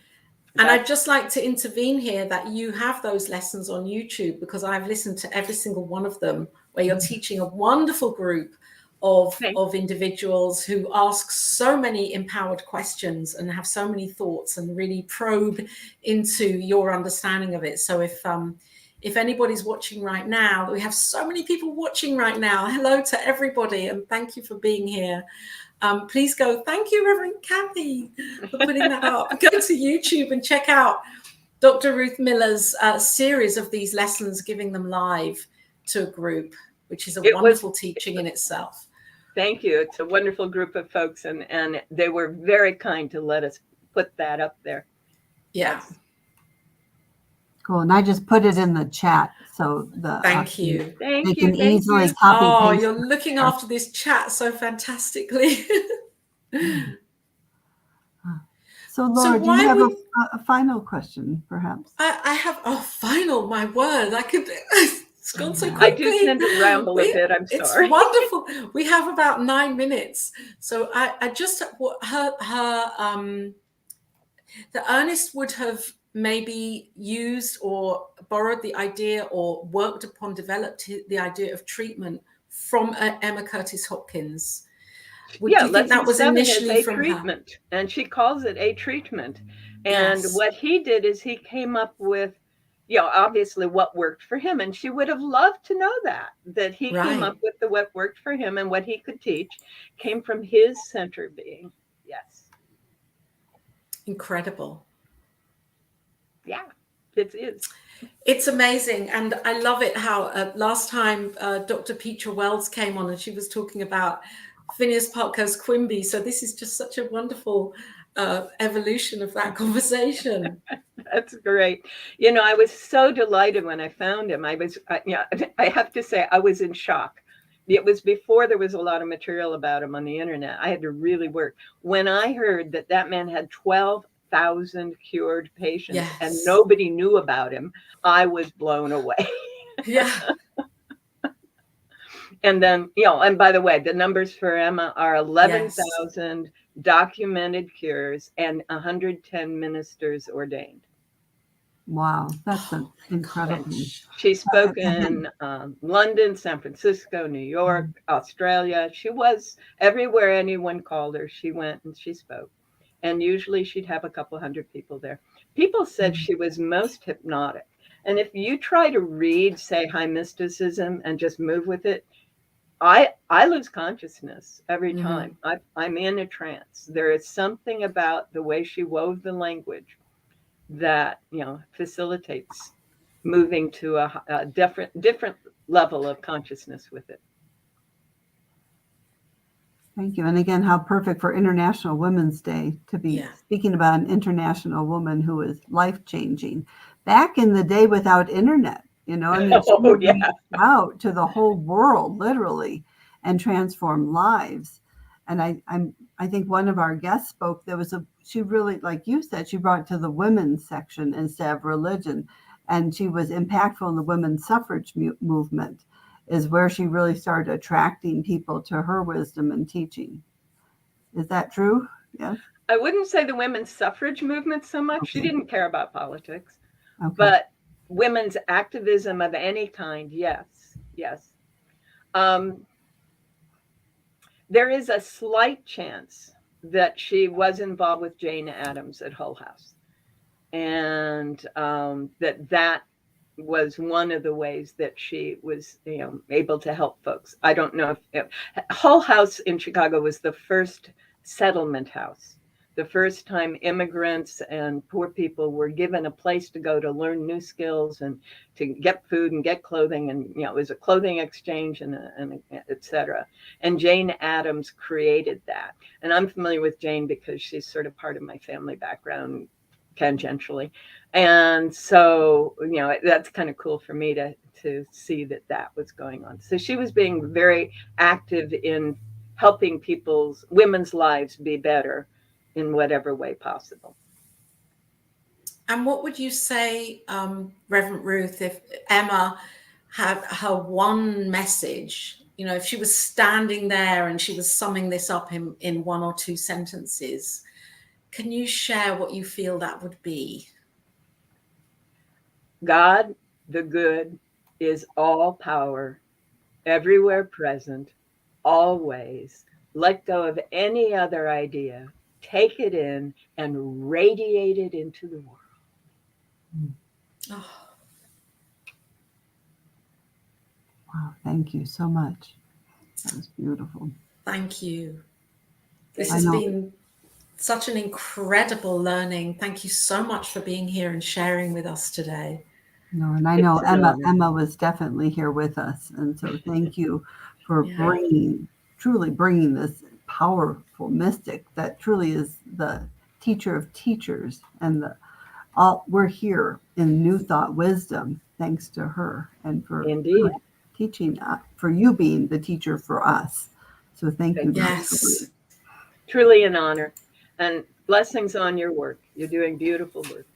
and I'd just like to intervene here that you have those lessons on YouTube, because I've listened to every single one of them, where you're teaching a wonderful group of individuals who ask so many empowered questions and have so many thoughts and really probe into your understanding of it. So if anybody's watching right now, we have so many people watching right now. Hello to everybody, and thank you for being here. Please go. Thank you, Reverend Kathy, for putting that up. Go to YouTube and check out Dr. Ruth Miller's series of these lessons, giving them live to a group, which is a wonderful teaching in itself. Thank you. It's a wonderful group of folks, and they were very kind to let us put that up there. Yeah. Cool. And I just put it in the chat, so thank you. They can easily copy. Oh, you're looking after this chat so fantastically. So, Laura, do you have a final question, perhaps? I have a final. My word, I could. It's gone so quickly. I do tend to ramble a bit. I'm sorry. It's wonderful. We have about 9 minutes, so I just that Ernest would have maybe used or borrowed the idea or worked upon, developed the idea of treatment from Emma Curtis Hopkins. Do you think that was initially from treatment her? And she calls it a treatment. And what he did is he came up with, obviously what worked for him. And she would have loved to know that he came up with what worked for him, and what he could teach came from his center being. Yes. Incredible. Yeah, it is. It's amazing. And I love it how last time Dr. Petra Wells came on, and she was talking about Phineas Parkhurst Quimby. So this is just such a wonderful evolution of that conversation. That's great. I was so delighted when I found him. I have to say, I was in shock. It was before there was a lot of material about him on the internet. I had to really work. When I heard that man had 12,000 cured patients and nobody knew about him, I was blown away. Yeah. And then, and by the way, the numbers for Emma are 11,000 documented cures and 110 ministers ordained. Wow, that's incredible. She spoke in London, San Francisco, New York, Australia. She was everywhere anyone called her. She went and she spoke. And usually she'd have a couple hundred people there. People said she was most hypnotic. And if you try to read, say, high mysticism and just move with it, I lose consciousness every time. I'm in a trance. There is something about the way she wove the language that facilitates moving to a different level of consciousness with it. Thank you. And again, how perfect for International Women's Day to be speaking about an international woman who is life-changing. Back in the day without internet, reached out to the whole world, literally, and transformed lives. And I think one of our guests spoke. She really, like you said, she brought it to the women's section instead of religion, and she was impactful in the women's suffrage movement. Is where she really started attracting people to her wisdom and teaching. Is that true? Yes. I wouldn't say the women's suffrage movement so much. Okay. She didn't care about politics, but women's activism of any kind, yes. There is a slight chance that she was involved with Jane Addams at Hull House, and that was one of the ways that she was, able to help folks. I don't know if Hull House in Chicago was the first settlement house, the first time immigrants and poor people were given a place to go to learn new skills and to get food and get clothing. And, it was a clothing exchange and et cetera. And Jane Addams created that. And I'm familiar with Jane because she's sort of part of my family background tangentially. And so, that's kind of cool for me to see that was going on. So she was being very active in helping women's lives be better in whatever way possible. And what would you say, Reverend Ruth, if Emma had her one message, if she was standing there and she was summing this up in one or two sentences, can you share what you feel that would be? God, the good, is all power, everywhere present, always. Let go of any other idea, take it in, and radiate it into the world. Oh. Wow, thank you so much. That was beautiful. Thank you. This has been such an incredible learning. Thank you so much for being here and sharing with us today. No, and I know Emma was definitely here with us. And so thank you for truly bringing this powerful mystic that truly is the teacher of teachers. And we're here in New Thought Wisdom, thanks to her and for teaching, for you being the teacher for us. So thank you. Yes. Truly an honor, and blessings on your work. You're doing beautiful work.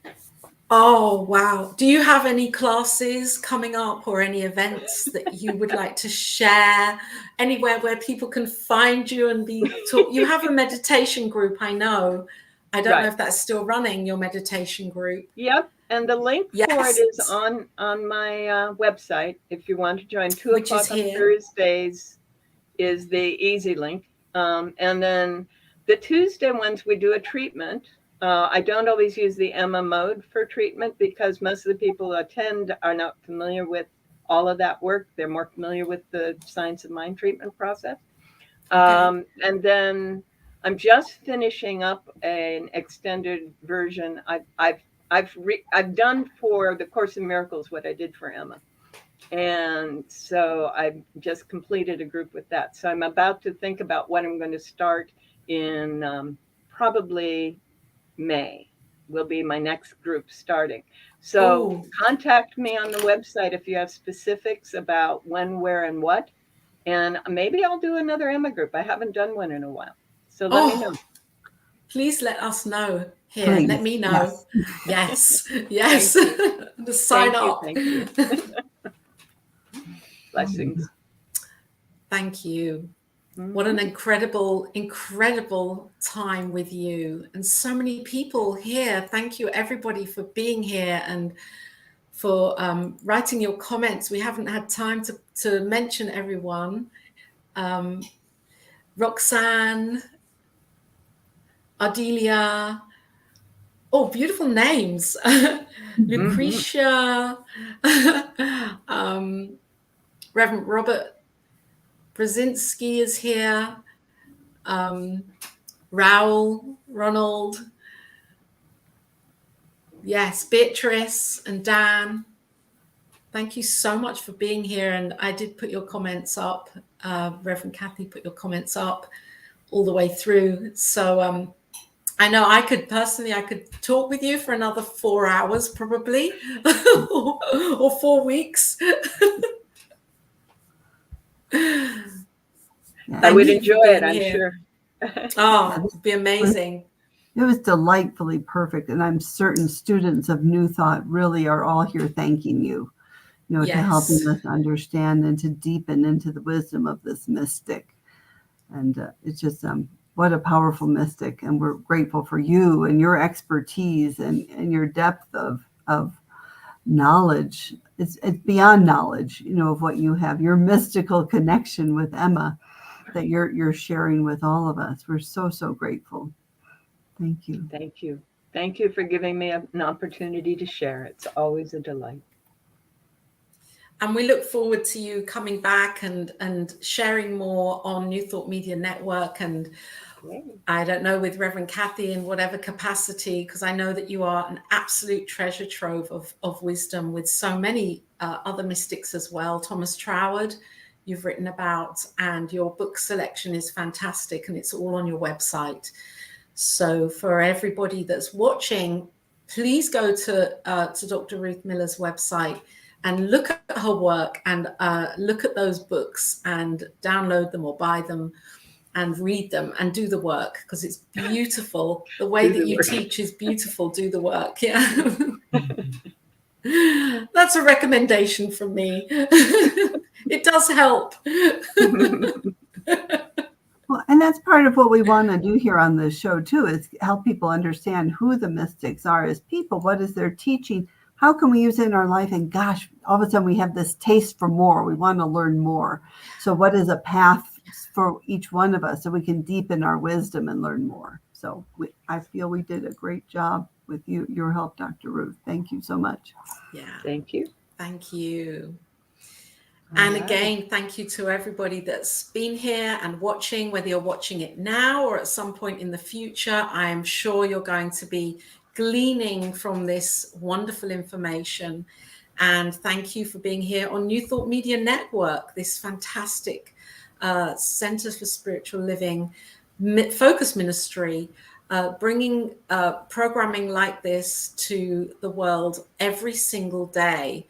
Oh, wow. Do you have any classes coming up or any events that you would like to share? Anywhere where people can find you and be taught? You have a meditation group, I know. I don't know if that's still running, your meditation group. Yep. And the link for it is on my website. If you want to join, 2 o'clock on Thursdays is the easy link. And then the Tuesday ones, we do a treatment. I don't always use the Emma mode for treatment because most of the people who attend are not familiar with all of that work. They're more familiar with the science of mind treatment process. And then I'm just finishing up an extended version. I've done for the Course in Miracles what I did for Emma. And so I've just completed a group with that. So I'm about to think about what I'm going to start in probably May will be my next group starting. So contact me on the website if you have specifics about when, where, and what. And maybe I'll do another Emma group. I haven't done one in a while. So let me know. Please let us know here. Please. Let me know. Yes. Yes. To sign up. Thank you. Blessings. Thank you. What an incredible, incredible time with you. And so many people here. Thank you, everybody, for being here and for writing your comments. We haven't had time to mention everyone. Roxanne, Ardelia. Oh, beautiful names. Lucretia, Reverend Robert Brzezinski is here. Raoul, Ronald. Yes, Beatrice and Dan. Thank you so much for being here. And I did put your comments up. Reverend Kathy put your comments up all the way through. So I know I could talk with you for another 4 hours probably, or 4 weeks. I would enjoy it, I'm sure. Oh, it'd be amazing. It was delightfully perfect. And I'm certain students of New Thought really are all here thanking you, to helping us understand and to deepen into the wisdom of this mystic. And it's just what a powerful mystic. And we're grateful for you and your expertise and your depth of knowledge. It's beyond knowledge, of what you have, your mystical connection with Emma that you're sharing with all of us. We're so, so grateful. Thank you. Thank you. Thank you for giving me an opportunity to share. It's always a delight. And we look forward to you coming back and sharing more on New Thought Media Network, and I don't know, with Reverend Kathy in whatever capacity, because I know that you are an absolute treasure trove of wisdom with so many other mystics as well. Thomas Troward, you've written about, and your book selection is fantastic, and it's all on your website. So for everybody that's watching, please go to Dr. Ruth Miller's website and look at her work, and look at those books and download them or buy them and read them and do the work, because it's beautiful. The way that you teach is beautiful. Do the work. Yeah. That's a recommendation from me. It does help. Well, and that's part of what we want to do here on this show too, is help people understand who the mystics are as people. What is their teaching? How can we use it in our life? And gosh, all of a sudden we have this taste for more. We want to learn more. So what is a path for each one of us so we can deepen our wisdom and learn more? So I feel we did a great job with your help, Dr. Ruth. Thank you so much. Yeah. Thank you. Thank you. And again, thank you to everybody that's been here and watching, whether you're watching it now or at some point in the future. I am sure you're going to be gleaning from this wonderful information. And thank you for being here on New Thought Media Network, this fantastic Center for Spiritual Living focus ministry, bringing programming like this to the world every single day.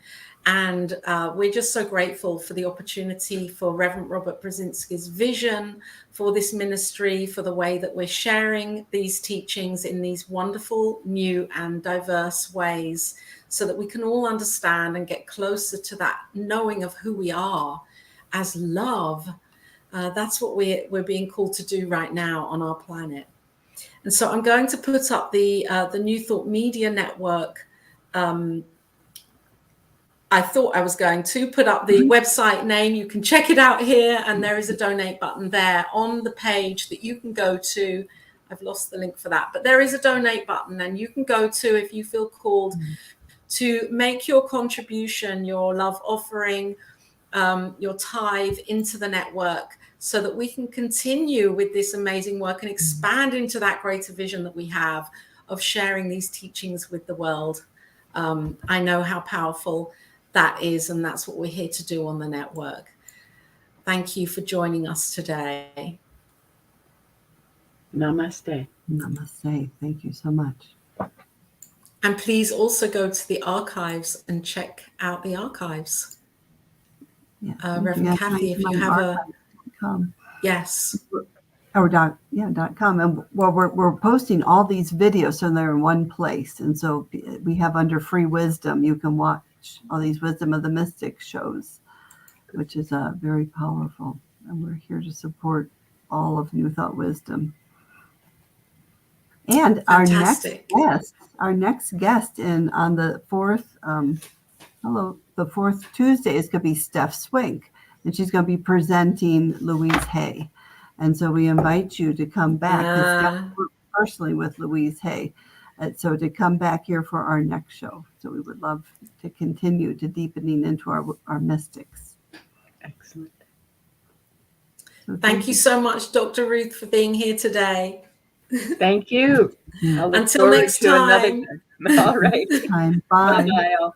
And we're just so grateful for the opportunity, for Reverend Robert Brzezinski's vision for this ministry, for the way that we're sharing these teachings in these wonderful, new and diverse ways, so that we can all understand and get closer to that knowing of who we are as love. That's what we're being called to do right now on our planet. And so I'm going to put up the New Thought Media Network. I thought I was going to put up the website name. You can check it out here, and there is a donate button there on the page that you can go to. I've lost the link for that, but there is a donate button, and you can go to if you feel called to make your contribution, your love offering, your tithe into the network, so that we can continue with this amazing work and expand into that greater vision that we have of sharing these teachings with the world. I know how powerful that is, and that's what we're here to do on the network. Thank you for joining us today. Namaste. Namaste. Thank you so much. And please also go to the archives and check out the archives. Yeah, Reverend Kathy, if you have a... Yes. Or .com. And well, we're posting all these videos so they're in one place. And so we have under free wisdom, you can watch all these Wisdom of the Mystic shows, which is very powerful. And we're here to support all of New Thought Wisdom. And fantastic. our next guest on the fourth Tuesday is going to be Steph Swink, and she's going to be presenting Louise Hay. And so we invite you to come back personally with Louise Hay. So to come back here for our next show. So we would love to continue to deepening into our mystics. Excellent. So thank you so much, Dr. Ruth, for being here today. Thank you. Until next time. All right. Bye. Bye, all.